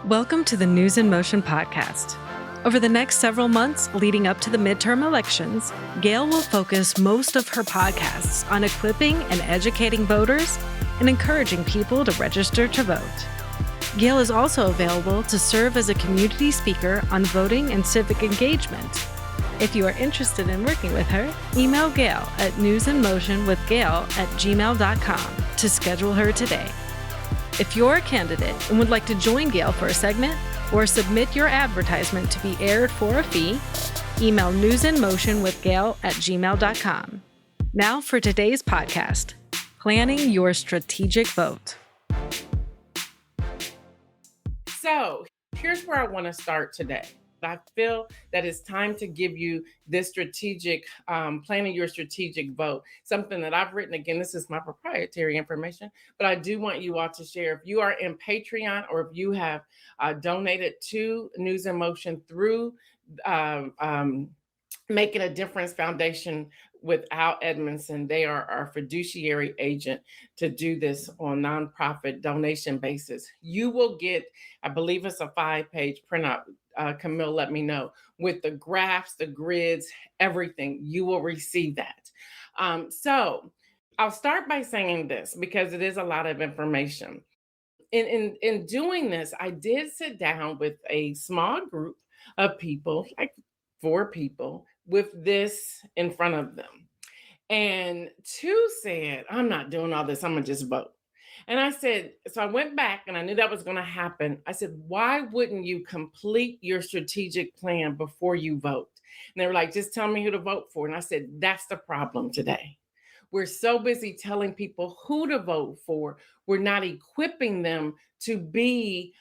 Welcome to the News in Motion podcast. Over the next several months leading up to the midterm elections, Gail will focus most of her podcasts on equipping and educating voters and encouraging people to register to vote. Gail is also available to serve as a community speaker on voting and civic engagement. If you are interested in working with her, email Gail at newsinmotionwithgail@gmail.com to schedule her today. If you're a candidate and would like to join Gail for a segment or submit your advertisement to be aired for a fee, email newsinmotionwithgail@gmail.com. Now for today's podcast, Planning Your Strategic Vote. So here's where I want to start today. I feel that it's time to give you this strategic, planning your strategic vote, something that I've written. Again, this is my proprietary information, but I do want you all to share. If you are in Patreon or if you have donated to News in Motion through Making a Difference Foundation without Edmondson, they are our fiduciary agent to do this on nonprofit donation basis. You will get, I believe it's a 5-page printout. Camille, let me know, with the graphs, the grids, everything. You will receive that. So I'll start by saying this because it is a lot of information. In doing this, I did sit down with a small group of people, like 4 people, with this in front of them. And 2 said, I'm not doing all this, I'm gonna just vote. And I said, so I went back and I knew that was going to happen. I said, why wouldn't you complete your strategic plan before you vote? And they were like, just tell me who to vote for. And I said, that's the problem today. We're so busy telling people who to vote for. We're not equipping them to be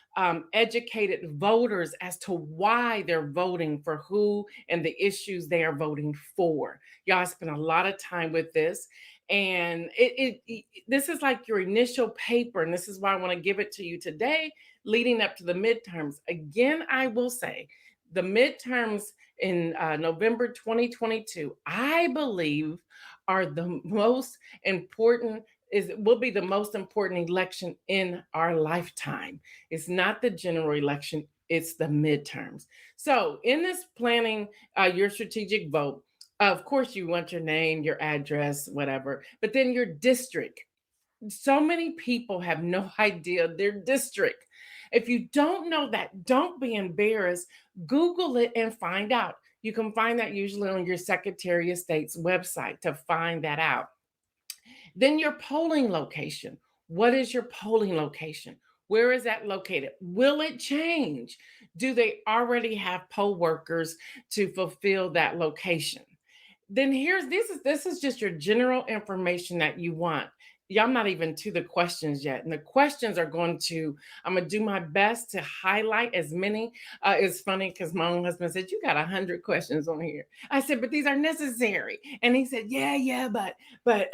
educated voters as to why they're voting for who and the issues they are voting for. Y'all spend a lot of time with this. And this is like your initial paper. And this is why I want to give it to you today, leading up to the midterms. Again, I will say the midterms in November 2022, I believe are the most important, will be the most important election in our lifetime. It's not the general election, it's the midterms. So in this planning your strategic vote, of course, you want your name, your address, whatever, but then your district. So many people have no idea their district. If you don't know that, don't be embarrassed. Google it and find out. You can find that usually on your Secretary of State's website to find that out. Then your polling location. What is your polling location? Where is that located? Will it change? Do they already have poll workers to fulfill that location? Then this is just your general information that you want. Yeah, I'm not even to the questions yet. And the questions are I'm going to do my best to highlight as many. It's funny because my own husband said, you got 100 questions on here. I said, but these are necessary. And he said, yeah, but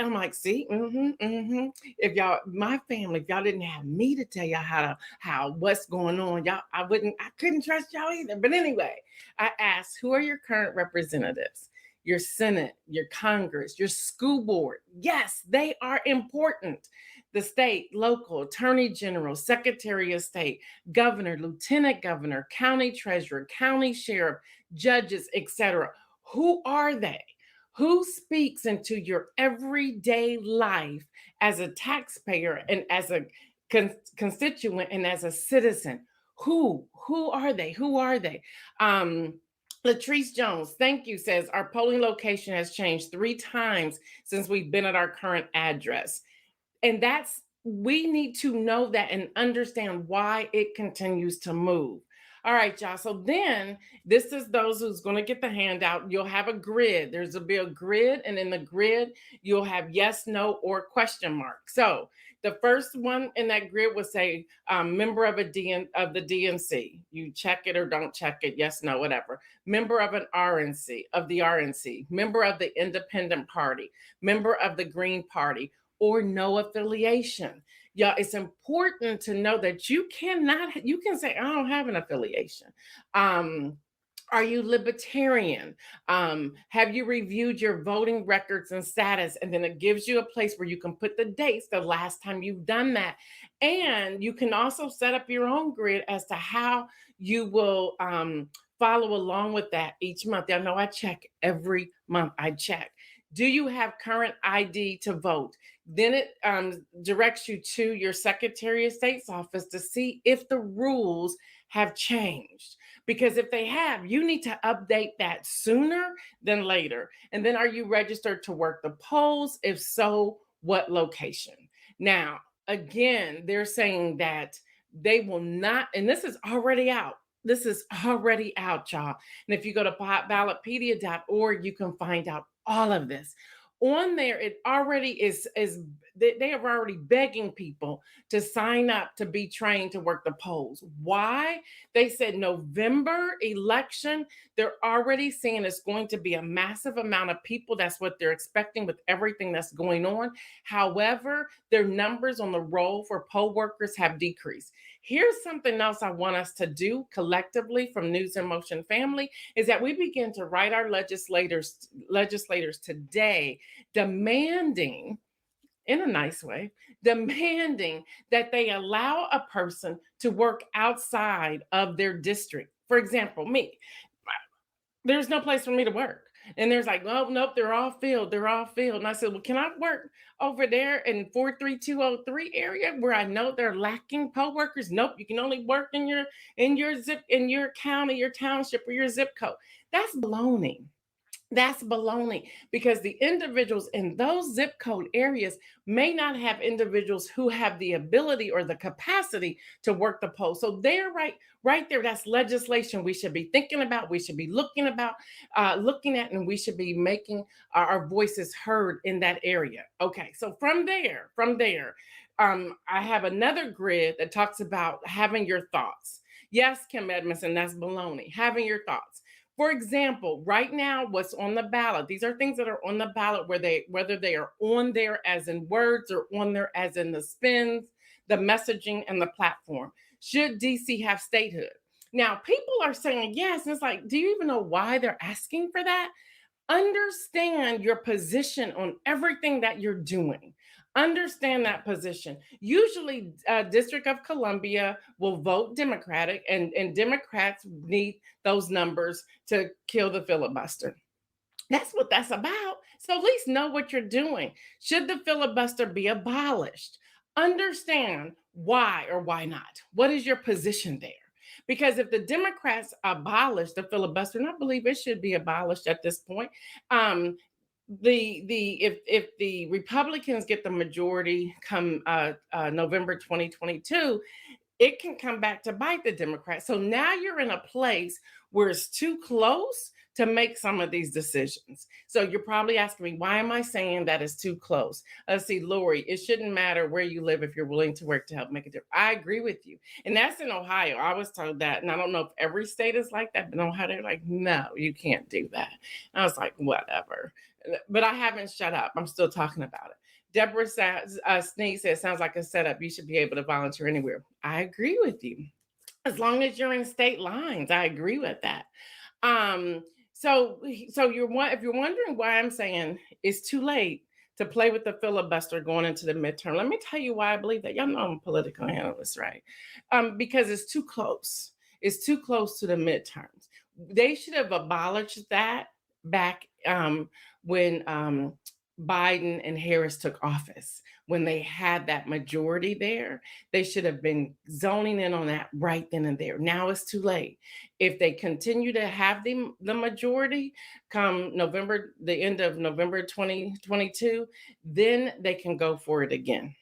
I'm like, see, If my family, if y'all didn't have me to tell y'all what's going on, I couldn't trust y'all either. But anyway, I asked, who are your current representatives? Your Senate, your Congress, your school board. Yes, they are important. The state, local, attorney general, secretary of state, governor, lieutenant governor, county treasurer, county sheriff, judges, etc. Who are they? Who speaks into your everyday life as a taxpayer and as a constituent and as a citizen? Who are they? Who are they? Latrice Jones, thank you, says our polling location has changed 3 times since we've been at our current address. And we need to know that and understand why it continues to move. All right, y'all. So then this is those who's going to get the handout. You'll have a grid. There's a grid. And in the grid, you'll have yes, no, or question mark. So the first one in that grid will say member of the DNC. You check it or don't check it. Yes, no, whatever. Member of the RNC, member of the Independent Party, member of the Green Party, or no affiliation. Yeah, it's important to know that you can say, I don't have an affiliation. Are you libertarian? Have you reviewed your voting records and status? And then it gives you a place where you can put the dates, the last time you've done that. And you can also set up your own grid as to how you will follow along with that each month. I know I check every month, I check. Do you have current ID to vote? Then it directs you to your Secretary of State's office to see if the rules have changed. Because if they have, you need to update that sooner than later. And then are you registered to work the polls? If so, what location? Now, again, they're saying that they will not, and this is already out. This is already out, y'all. And if you go to ballotpedia.org, you can find out all of this. On there, it already is they are already begging people to sign up to be trained to work the polls. Why? They said November election, they're already saying it's going to be a massive amount of people. That's what they're expecting with everything that's going on. However, their numbers on the roll for poll workers have decreased. Here's something else I want us to do collectively from News in Motion family is that we begin to write our legislators today demanding, in a nice way, demanding that they allow a person to work outside of their district. For example, me, there's no place for me to work. And there's like, oh, nope, they're all filled. They're all filled. And I said, well, can I work over there in 43203 area where I know they're lacking poll workers? Nope, you can only work in your county, your township, or your zip code. That's baloney. That's baloney because the individuals in those zip code areas may not have individuals who have the ability or the capacity to work the poll. So they're right there. That's legislation we should be thinking about. We should be looking at, and we should be making our voices heard in that area. Okay, so from there, I have another grid that talks about having your thoughts. Yes, Kim Edmondson, that's baloney. Having your thoughts. For example, right now, what's on the ballot, these are things that are on the ballot whether they are on there as in words or on there as in the spins, the messaging, and the platform. Should DC have statehood? Now, people are saying yes, and it's like, do you even know why they're asking for that? Understand your position on everything that you're doing. Understand that position. Usually, District of Columbia will vote Democratic, and Democrats need those numbers to kill the filibuster. That's what that's about. So at least know what you're doing. Should the filibuster be abolished? Understand why or why not. What is your position there? Because if the Democrats abolish the filibuster, and I believe it should be abolished at this point, if the Republicans get the majority come November 2022, it can come back to bite the Democrats. So now you're in a place where it's too close to make some of these decisions. So you're probably asking me, why am I saying that it's too close? Let's see, Lori, it shouldn't matter where you live if you're willing to work to help make a difference. I agree with you. And that's in Ohio. I was told that. And I don't know if every state is like that, but in Ohio, they're like, no, you can't do that. And I was like, whatever. But I haven't shut up. I'm still talking about it. Deborah Sneed says, sounds like a setup. You should be able to volunteer anywhere. I agree with you. As long as you're in state lines, I agree with that. So if you're wondering why I'm saying it's too late to play with the filibuster going into the midterm, let me tell you why I believe that. Y'all know I'm a political analyst, right? Because it's too close. It's too close to the midterms. They should have abolished that back when Biden and Harris took office. When they had that majority there, they should have been zoning in on that right then and there. Now it's too late. If they continue to have the majority come the end of November 2022, then they can go for it again.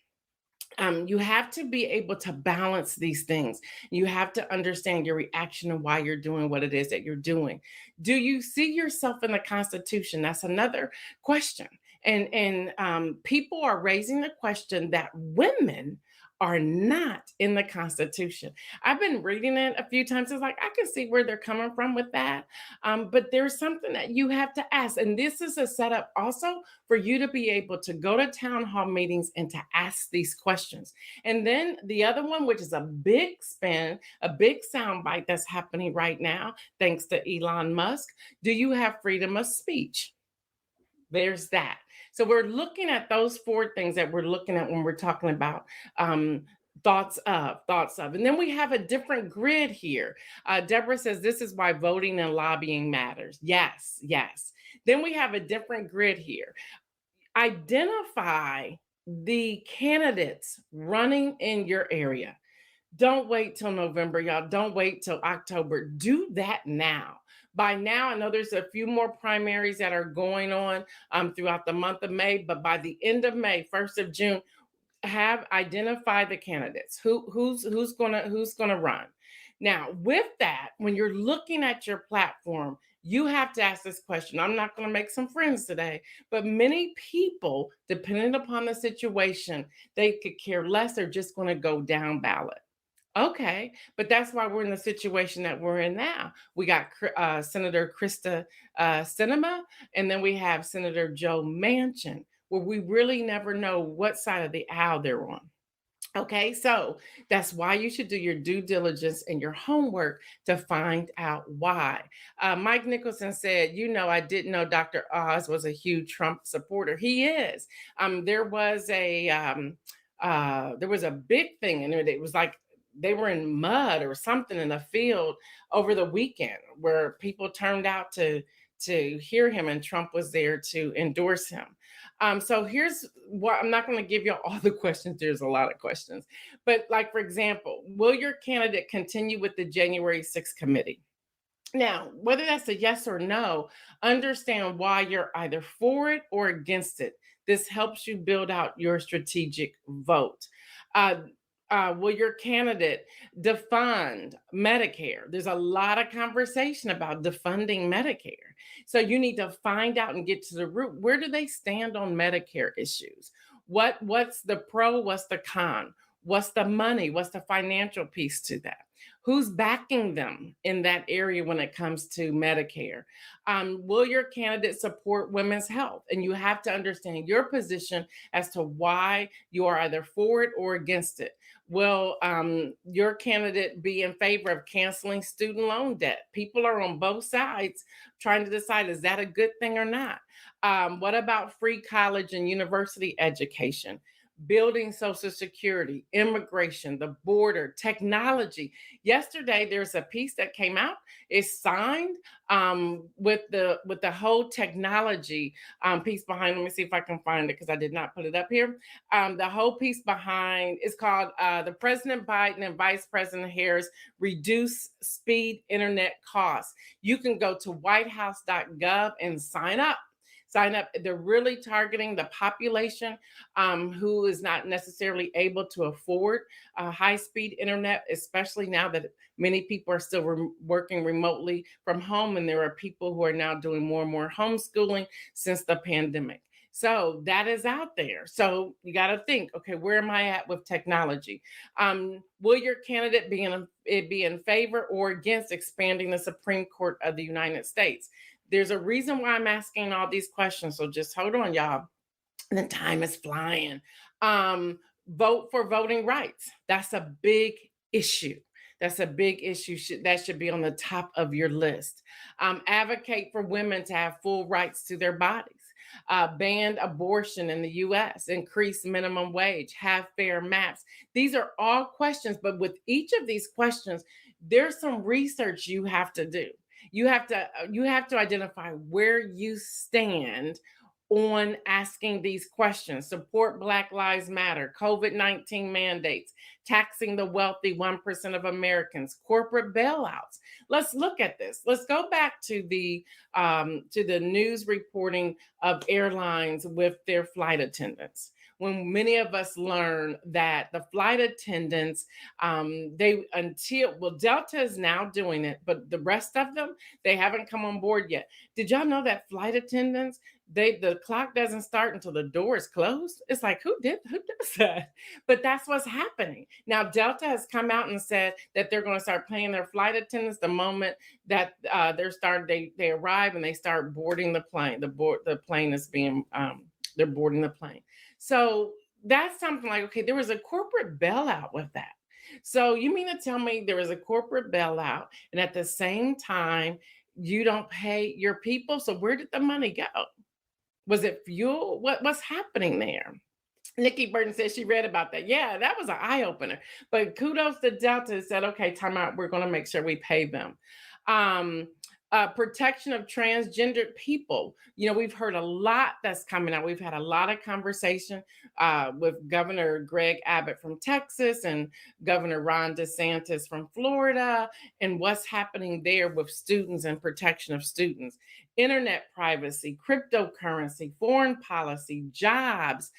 You have to be able to balance these things. You have to understand your reaction and why you're doing what it is that you're doing. Do you see yourself in the Constitution? That's another question. And people are raising the question that women are not in the Constitution. I've been reading it a few times. It's like I can see where they're coming from with that. But there's something that you have to ask. And this is a setup also for you to be able to go to town hall meetings and to ask these questions. And then the other one, which is a big spin, a big soundbite that's happening right now, thanks to Elon Musk. Do you have freedom of speech? There's that. So we're looking at those four things that we're looking at when we're talking about um, thoughts of. And then we have a different grid here. Deborah says this is why voting and lobbying matters. Yes, yes. Then we have a different grid here. Identify the candidates running in your area. Don't wait till November, y'all. Don't wait till October. Do that now. By now, I know there's a few more primaries that are going on throughout the month of May, but by the end of May, 1st of June, have identified the candidates. Who's gonna run. Now, with that, when you're looking at your platform, you have to ask this question. I'm not going to make some friends today, but many people, depending upon the situation, they could care less. They're just going to go down ballot. Okay, but that's why we're in the situation that we're in now. We got Senator Krista Sinema, and then we have Senator Joe Manchin, where we really never know what side of the aisle they're on. Okay, so that's why you should do your due diligence and your homework to find out why. Mike Nicholson said, I didn't know Dr. Oz was a huge Trump supporter. He is. There was a big thing, and it was like they were in mud or something in a field over the weekend where people turned out to hear him, and Trump was there to endorse him. So here's what I'm not going to give you all the questions. There's a lot of questions, but like, for example, will your candidate continue with the January 6th committee? Now, whether that's a yes or no, understand why you're either for it or against it. This helps you build out your strategic vote. Will your candidate defund Medicare? There's a lot of conversation about defunding Medicare. So you need to find out and get to the root. Where do they stand on Medicare issues? What's the pro? What's the con? What's the money? What's the financial piece to that? Who's backing them in that area when it comes to Medicare? Will your candidate support women's health? And you have to understand your position as to why you are either for it or against it. Will your candidate be in favor of canceling student loan debt? People are on both sides trying to decide, is that a good thing or not? What about free college and university education? Building Social Security, immigration, the border, technology. Yesterday, there's a piece that came out. It's signed with the whole technology piece behind. Let me see if I can find it because I did not put it up here. The whole piece behind is called the President Biden and Vice President Harris Reduce Speed Internet Costs. You can go to whitehouse.gov and sign up. They're really targeting the population who is not necessarily able to afford high-speed internet, especially now that many people are still working remotely from home, and there are people who are now doing more and more homeschooling since the pandemic. So that is out there. So you got to think, okay, where am I at with technology? Will your candidate be in favor or against expanding the Supreme Court of the United States? There's a reason why I'm asking all these questions. So just hold on, y'all. The time is flying. Vote for voting rights. That's a big issue. That's a big issue. That should be on the top of your list. Advocate for women to have full rights to their bodies. Ban abortion in the U.S., increase minimum wage, have fair maps. These are all questions, but with each of these questions, there's some research you have to do. You have to identify where you stand on asking these questions. Support Black Lives Matter, COVID-19 mandates, taxing the wealthy 1% of Americans, corporate bailouts. Let's look at this. Let's go back to the news reporting of airlines with their flight attendants. When many of us learn that the flight attendants, Delta is now doing it, but the rest of them, they haven't come on board yet. Did y'all know that flight attendants, the clock doesn't start until the door is closed. It's like, who does that? But that's what's happening. Now Delta has come out and said that they're going to start paying their flight attendants the moment that they arrive and they start boarding the plane. The plane is being they're boarding the plane. So that's something like, okay, there was a corporate bailout with that. So you mean to tell me there was a corporate bailout and at the same time you don't pay your people? So where did the money go? Was it fuel? What's happening there? Nikki Burton said she read about that. Yeah, that was an eye opener. But kudos to Delta said, okay, time out. We're going to make sure we pay them. Protection of transgendered people. You know, we've heard a lot that's coming out. We've had a lot of conversation with Governor Greg Abbott from Texas and Governor Ron DeSantis from Florida, and what's happening there with students and protection of students. Internet privacy, cryptocurrency, foreign policy, jobs,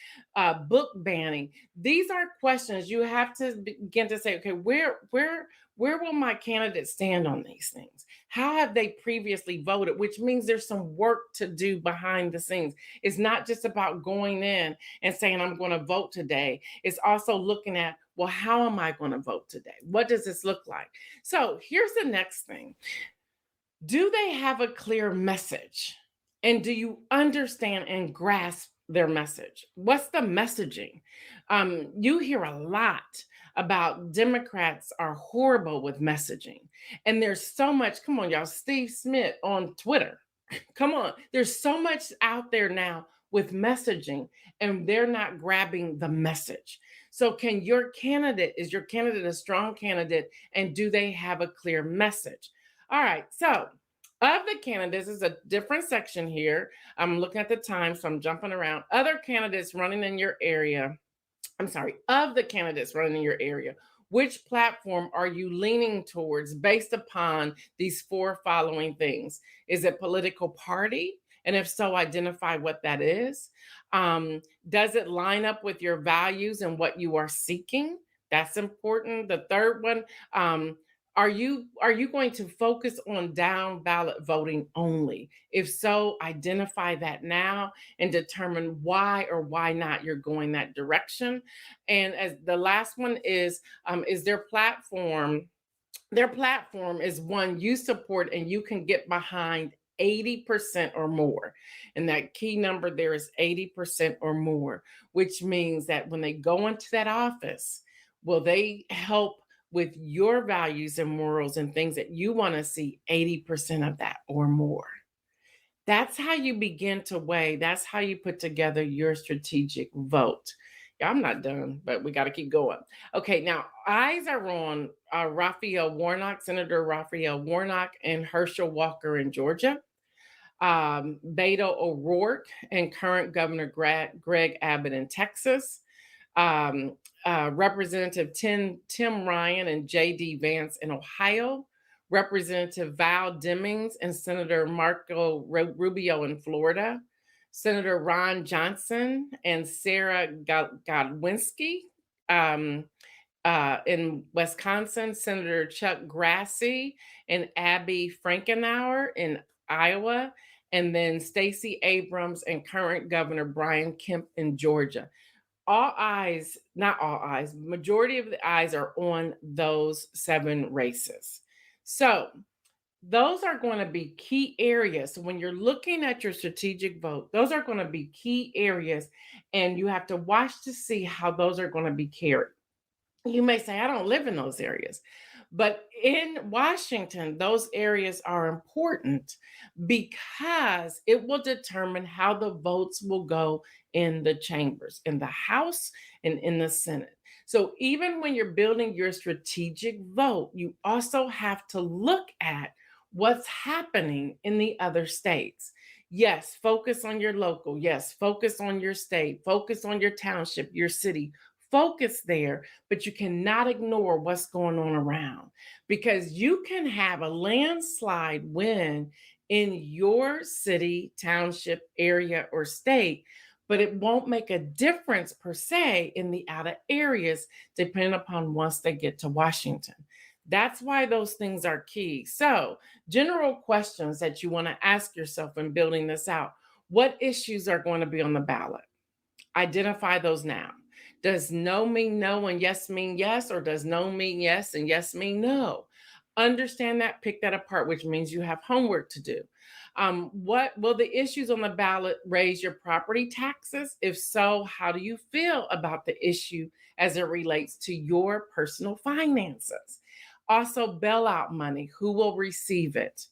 book banning. These are questions you have to begin to say, okay, where will my candidate stand on these things? How have they previously voted? Which means there's some work to do behind the scenes. It's not just about going in and saying, I'm going to vote today. It's also looking at, well, how am I going to vote today? What does this look like? So here's the next thing. Do they have a clear message? And do you understand and grasp their message? What's the messaging? You hear a lot about Democrats are horrible with messaging. And there's so much, come on, y'all, Steve Smith on Twitter. Come on, there's so much out there now with messaging, and they're not grabbing the message. So is your candidate a strong candidate, and do they have a clear message? All right, so of the candidates, is a different section here. I'm looking at the time, so I'm jumping around. Other candidates running in your area. Of the candidates running in your area, which platform are you leaning towards based upon these four following things? Is it political party? And if so, identify what that is. Does it line up with your values and what you are seeking? That's important. The third one, are you going to focus on down ballot voting only? If so, identify that now and determine why or why not you're going that direction. And as the last one is their platform. Their platform is one you support and you can get behind 80% or more. And that key number there is 80% or more, which means that when they go into that office, will they help with your values and morals and things that you want to see 80% of that or more? That's how you begin to weigh. That's how you put together your strategic vote. Yeah, I'm not done, but we got to keep going. Okay, now eyes are on Raphael Warnock, Senator Raphael Warnock, and Herschel Walker in Georgia. Beto O'Rourke and current Governor Greg Abbott in Texas. Representative Tim Ryan and J.D. Vance in Ohio, Representative Val Demings and Senator Marco Rubio in Florida, Senator Ron Johnson and Sarah Godwinski in Wisconsin, Senator Chuck Grassley and Abby Frankenauer in Iowa, and then Stacey Abrams and current Governor Brian Kemp in Georgia. All eyes, not all eyes, majority of the eyes are on those 7 races. So those are going to be key areas. So when you're looking at your strategic vote, those are going to be key areas, and you have to watch to see how those are going to be carried. You may say, I don't live in those areas. But in Washington, those areas are important because it will determine how the votes will go in the chambers, in the House and in the Senate. So even when you're building your strategic vote, you also have to look at what's happening in the other states. Yes, focus on your local. Yes, focus on your state. Focus on your township, your city. Focus there, but you cannot ignore what's going on around, because you can have a landslide win in your city, township, area, or state, but it won't make a difference per se in the outer areas, depending upon once they get to Washington. That's why those things are key. So, general questions that you want to ask yourself in building this out. What issues are going to be on the ballot? Identify those now. Does no mean no and yes mean yes, or does no mean yes and yes mean no? Understand that, pick that apart, which means you have homework to do. What will the issues on the ballot raise your property taxes? If so, how do you feel about the issue as it relates to your personal finances? Also, bailout money, who will receive it?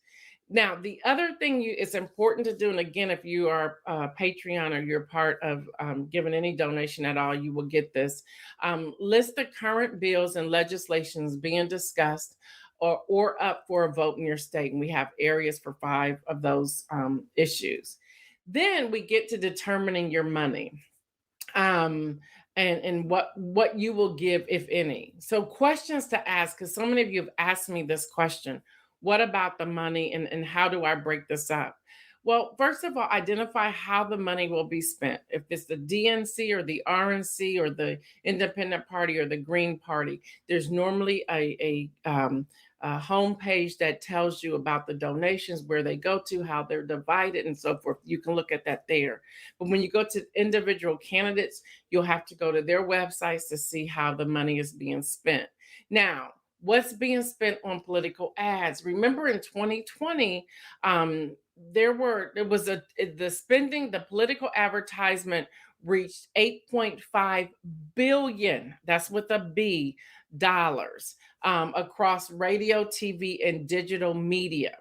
Now, the other thing it's important to do, and again, if you are Patreon or you're part of giving any donation at all, you will get this. List the current bills and legislations being discussed or up for a vote in your state. And we have areas for 5 of those issues. Then we get to determining your money. And what you will give, if any. So questions to ask, because so many of you have asked me this question: what about the money, and how do I break this up? Well, first of all, identify how the money will be spent. If it's the DNC or the RNC or the Independent Party or the Green Party, there's normally a homepage that tells you about the donations, where they go to, how they're divided, and so forth. You can look at that there. But when you go to individual candidates, you'll have to go to their websites to see how the money is being spent. Now, what's being spent on political ads? Remember in 2020, the political advertisement reached 8.5 billion, that's with a B, dollars, across radio, TV, and digital media.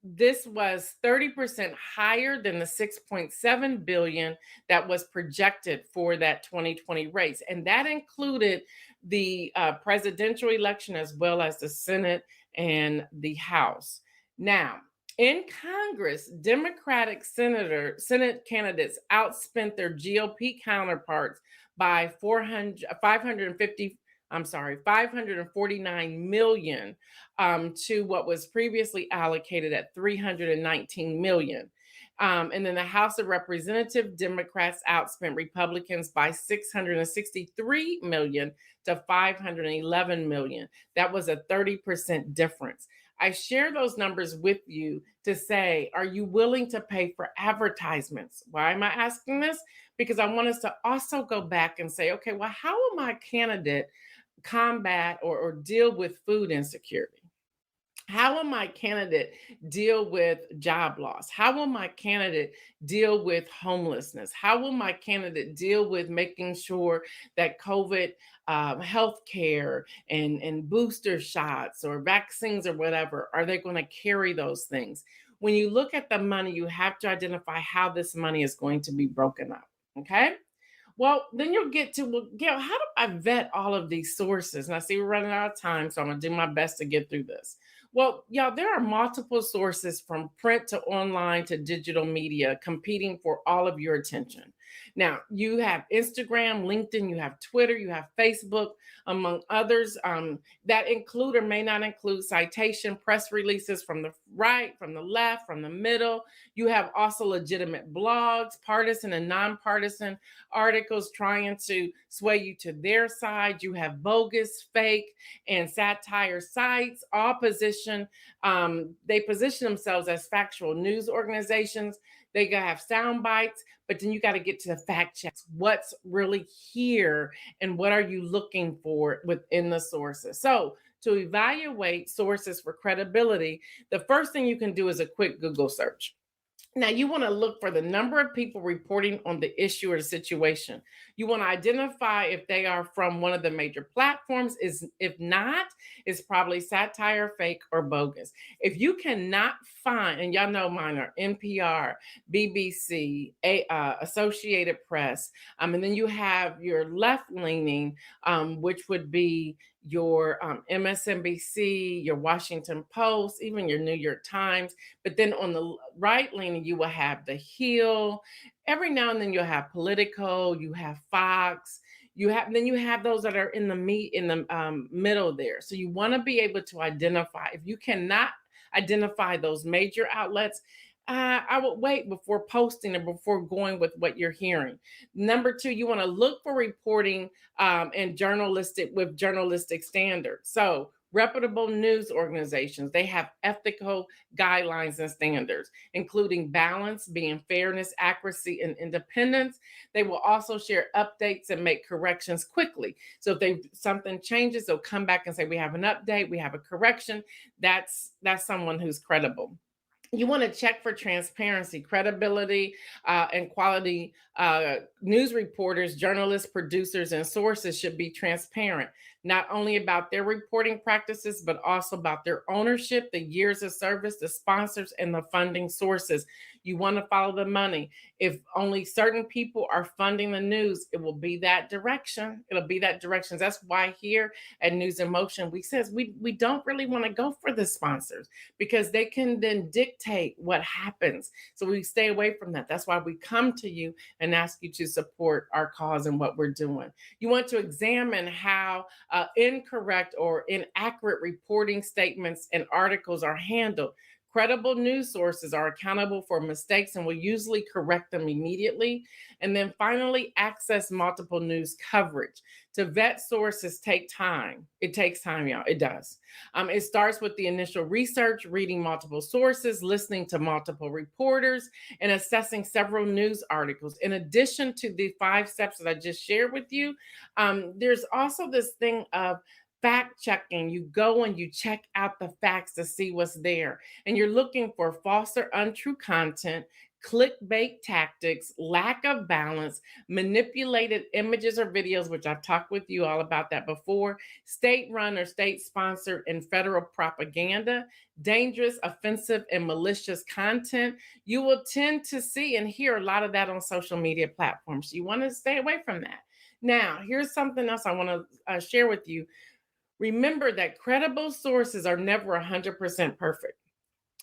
This was 30% higher than the 6.7 billion that was projected for that 2020 race. And that included the presidential election as well as the Senate and the House. Now, in Congress, Democratic Senate candidates outspent their GOP counterparts by 549 million to what was previously allocated at 319 million. And then the House of Representatives, Democrats outspent Republicans by 663 million to 511 million. That was a 30% difference. I share those numbers with you to say, are you willing to pay for advertisements? Why am I asking this? Because I want us to also go back and say, okay, well, how will my candidate combat or deal with food insecurity? How will my candidate deal with job loss? How will my candidate deal with homelessness? How will my candidate deal with making sure that COVID health care and booster shots or vaccines or whatever, are they going to carry those things? When you look at the money, you have to identify how this money is going to be broken up, okay? Well, then you'll get to, well, Gail, how do I vet all of these sources? And I see we're running out of time, so I'm going to do my best to get through this. Well, y'all, there are multiple sources from print to online to digital media competing for all of your attention. Now, you have Instagram, LinkedIn, you have Twitter, you have Facebook, among others, that include or may not include citation press releases from the right, from the left, from the middle. You have also legitimate blogs, partisan and nonpartisan articles trying to sway you to their side. You have bogus, fake, and satire sites, all they position themselves as factual news organizations. They have sound bites, but then you got to get to the fact checks. What's really here and what are you looking for within the sources? So to evaluate sources for credibility, the first thing you can do is a quick Google search. Now, you want to look for the number of people reporting on the issue or the situation. You want to identify if they are from one of the major platforms. If not, it's probably satire, fake, or bogus. If you cannot find, and y'all know mine are NPR, BBC, Associated Press, and then you have your left-leaning, which would be your MSNBC, your Washington Post, even your New York Times. But then on the right leaning, you will have The Hill. Every now and then you'll have Politico, you have Fox, you have those that are in the middle there. So you want to be able to identify. If you cannot identify those major outlets, I would wait before posting and before going with what you're hearing. Number two, you want to look for reporting and journalistic standards. So Reputable news organizations, they have ethical guidelines and standards, including balance, being fairness, accuracy, and independence. They will also share updates and make corrections quickly. So if something changes, they'll come back and say, we have an update, we have a correction. That's someone who's credible. You want to check for transparency, credibility, and quality. News reporters, journalists, producers, and sources should be transparent, not only about their reporting practices, but also about their ownership, the years of service, the sponsors, and the funding sources. You want to follow the money. If only certain people are funding the news, it will be that direction. It'll be that direction. That's why here at News in Motion, we don't really want to go for the sponsors, because they can then dictate what happens. So we stay away from that. That's why we come to you and ask you to support our cause and what we're doing. You want to examine how incorrect or inaccurate reporting statements and articles are handled. Credible news sources are accountable for mistakes and will usually correct them immediately. And then finally, access multiple news coverage. To vet sources take time. It takes time, y'all. It does. It starts with the initial research, reading multiple sources, listening to multiple reporters, and assessing several news articles. In addition to the 5 steps that I just shared with you, there's also this thing of fact checking. You go and you check out the facts to see what's there. And you're looking for false or untrue content, clickbait tactics, lack of balance, manipulated images or videos, which I've talked with you all about that before, state run or state sponsored and federal propaganda, dangerous, offensive, and malicious content. You will tend to see and hear a lot of that on social media platforms. You want to stay away from that. Now, here's something else I want to share with you. Remember that credible sources are never 100% perfect,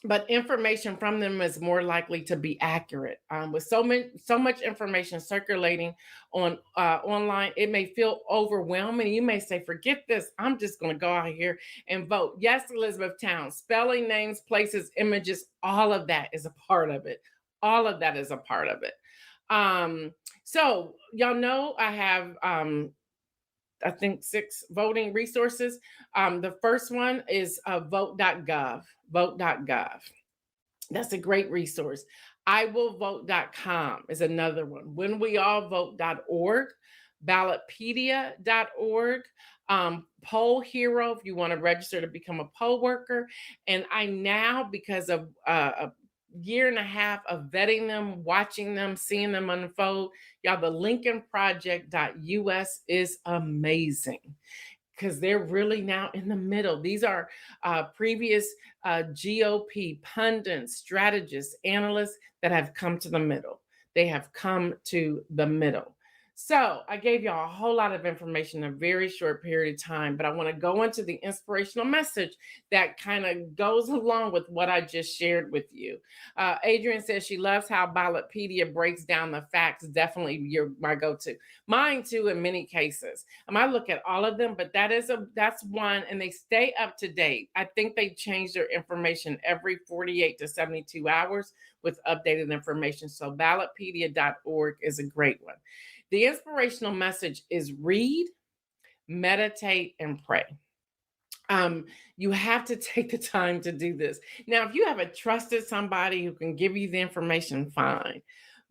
but information from them is more likely to be accurate. With so much information circulating on online, it may feel overwhelming. You may say, "Forget this. I'm just going to go out here and vote." Yes, Elizabethtown, spelling names, places, images, all of that is a part of it. All of that is a part of it. So y'all know I have I think 6 voting resources. The first one is vote.gov. Vote.gov. That's a great resource. IWillVote.com is another one. WhenWeAllVote.org, Ballotpedia.org, Poll Hero if you want to register to become a poll worker. And I now, because of a year and a half of vetting them, watching them, seeing them unfold, y'all, the LincolnProject.us is amazing, because they're really now in the middle. These are previous GOP pundits, strategists, analysts that have come to the middle. They have come to the middle. So I gave y'all a whole lot of information in a very short period of time, but I want to go into the inspirational message that kind of goes along with what I just shared with you. Adrienne says she loves how Ballotpedia breaks down the facts. Definitely my go-to. Mine too, in many cases. I look at all of them, but that's one, and they stay up to date. I think they change their information every 48 to 72 hours with updated information. So ballotpedia.org is a great one. The inspirational message is read, meditate, and pray. You have to take the time to do this. Now, if you have a trusted somebody who can give you the information, fine.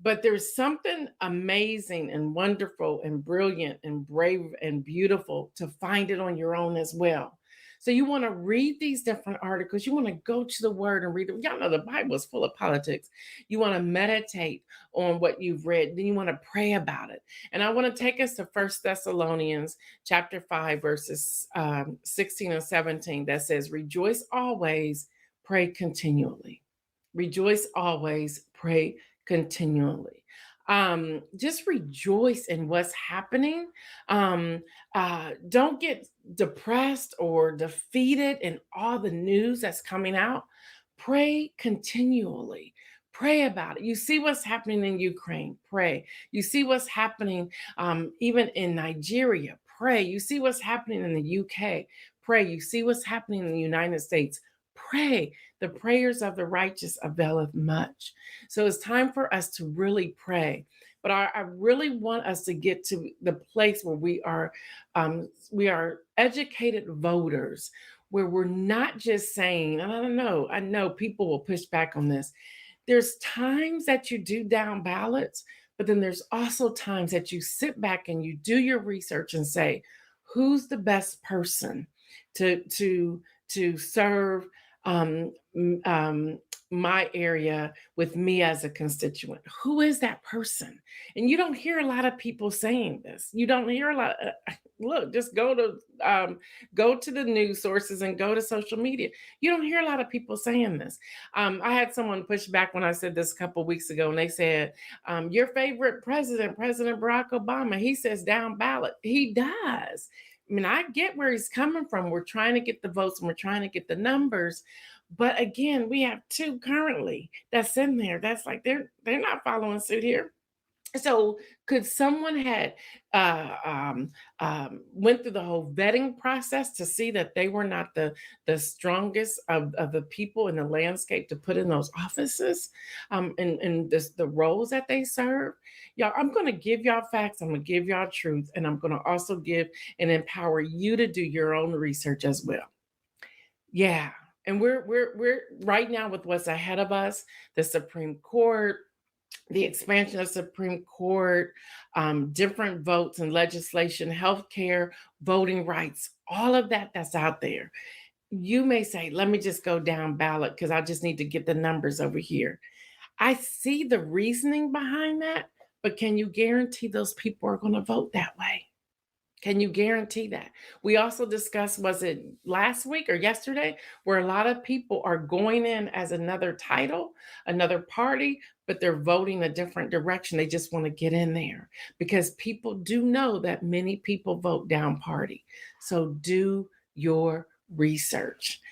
But there's something amazing and wonderful and brilliant and brave and beautiful to find it on your own as well. So you want to read these different articles. You want to go to the word and read it. Y'all know the Bible is full of politics. You want to meditate on what you've read. Then you want to pray about it. And I want to take us to 1 Thessalonians chapter 5, verses 16 and 17 that says, rejoice always, pray continually. Rejoice always, pray continually. Just rejoice in what's happening. Don't get depressed or defeated in all the news that's coming out. Pray continually. Pray about it. You see what's happening in Ukraine, pray. You see what's happening even in Nigeria, pray. You see what's happening in the UK, pray. You see what's happening in the United States, pray. The prayers of the righteous availeth much. So it's time for us to really pray. But I really want us to get to the place where we are educated voters. where we're not just saying, and I don't know, I know people will push back on this. There's times that you do down ballots, but then there's also times that you sit back and you do your research and say, who's the best person to serve um, my area with me as a constituent? Who is that person? And you don't hear a lot of people saying this. You don't hear a lot. Look, just go to the news sources and go to social media. You don't hear a lot of people saying this. I had someone push back when I said this a couple of weeks ago, and they said, "Your favorite president, President Barack Obama, he says down ballot. He does." I mean, I get where he's coming from. We're trying to get the votes and we're trying to get the numbers. But again, we have two currently that's in there. That's like they're not following suit here. So could someone had went through the whole vetting process to see that they were not the strongest of the people in the landscape to put in those offices and the roles that they serve? Y'all, I'm going to give y'all facts. I'm going to give y'all truth. And I'm going to also give and empower you to do your own research as well. Yeah. And we're right now with what's ahead of us, the Supreme Court, the expansion of Supreme Court, different votes and legislation, healthcare, voting rights, all of that that's out there. You may say, let me just go down ballot because I just need to get the numbers over here. I see the reasoning behind that, but can you guarantee those people are going to vote that way? Can you guarantee that? We also discussed, was it last week or yesterday, where a lot of people are going in as another title, another party, but they're voting a different direction. They just want to get in there because people do know that many people vote down party. So do your research.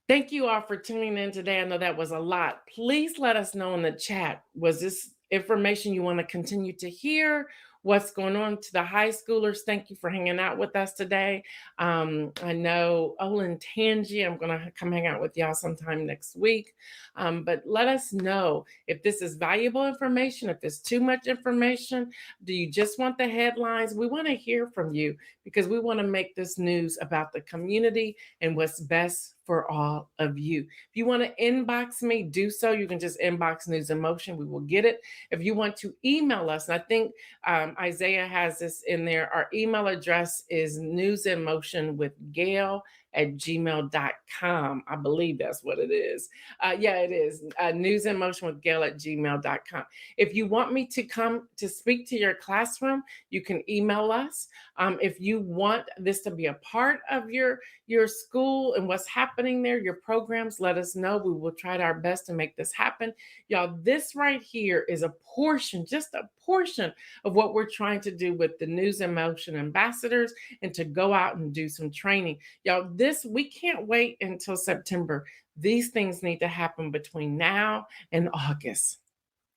Thank you all for tuning in today. I know that was a lot. Please let us know in the chat. Was this information you want to continue to hear? What's going on to the high schoolers? Thank you for hanging out with us today. I know Olin Tangi, I'm going to come hang out with y'all sometime next week. But let us know if this is valuable information, if it's too much information. Do you just want the headlines? We want to hear from you because we want to make this news about the community and what's best for all of you. If you want to inbox me, do so. You can just inbox News in Motion. We will get it. If you want to email us, and I think Isaiah has this in there, our email address is newsinmotionwithgail@gmail.com. I believe that's what it is. Yeah, it is. newsinmotionwithgail@gmail.com. If you want me to come to speak to your classroom, you can email us. If you want this to be a part of your school and what's happening there, your programs, let us know. We will try our best to make this happen. Y'all, this right here is a portion, just a portion of what we're trying to do with the News in Motion ambassadors and to go out and do some training. Y'all, we can't wait until September. These things need to happen between now and August.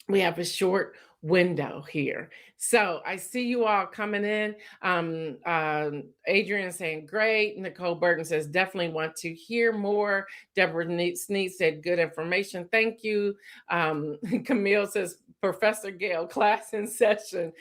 We have a short window here. So I see you all coming in. Adrian saying, great. Nicole Burton says, definitely want to hear more. Deborah Sneed said, good information. Thank you. Camille says, Professor Gail, class in session.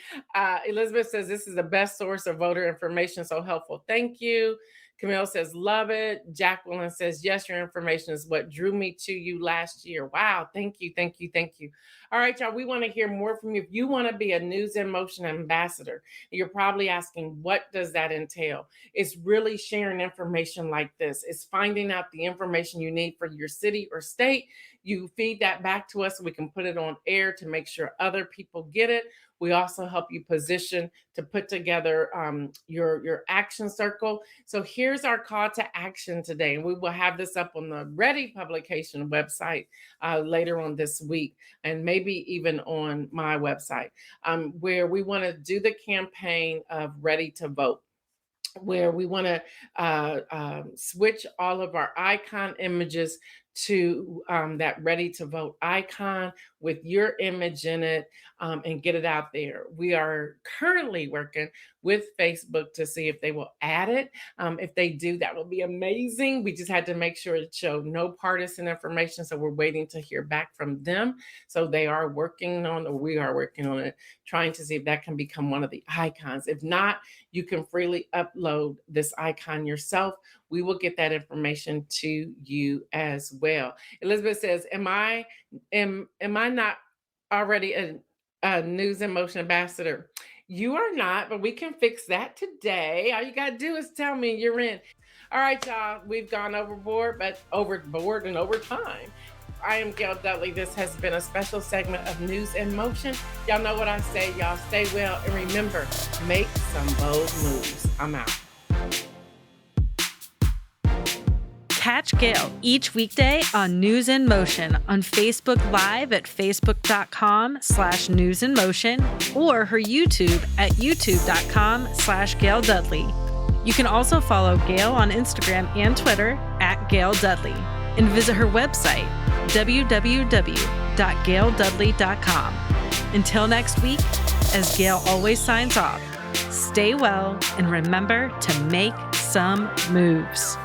Elizabeth says, this is the best source of voter information. So helpful. Thank you. Camille says, love it. Jacqueline says, yes, your information is what drew me to you last year. Wow. Thank you. Thank you. Thank you. All right, y'all, we want to hear more from you. If you want to be a News in Motion ambassador, you're probably asking, what does that entail? It's really sharing information like this. It's finding out the information you need for your city or state. You feed that back to us so we can put it on air to make sure other people get it. We also help you position to put together your action circle. So here's our call to action today. And we will have this up on the Ready publication website later on this week, and maybe even on my website, where we want to do the campaign of Ready to Vote, where we want to switch all of our icon images to that Ready to Vote icon with your image in it, and get it out there. We are currently working with Facebook to see if they will add it. If they do, that will be amazing. We just had to make sure it showed no partisan information, so we're waiting to hear back from them. So they are working on, or we are working on it, trying to see if that can become one of the icons. If not, you can freely upload this icon yourself. we will get that information to you as well. Elizabeth says, am I not already a News in Motion ambassador? You are not, but we can fix that today. All you got to do is tell me you're in. All right, y'all, we've gone overboard and over time. I am Gail Dudley. This has been a special segment of News in Motion. Y'all know what I say. Y'all stay well. And remember, make some bold moves. I'm out. Catch Gail each weekday on News in Motion on Facebook Live at facebook.com/News in Motion or her YouTube at youtube.com/Gail Dudley. You can also follow Gail on Instagram and Twitter at Gail Dudley and visit her website, www.gaildudley.com. Until next week, as Gail always signs off, stay well and remember to make some moves.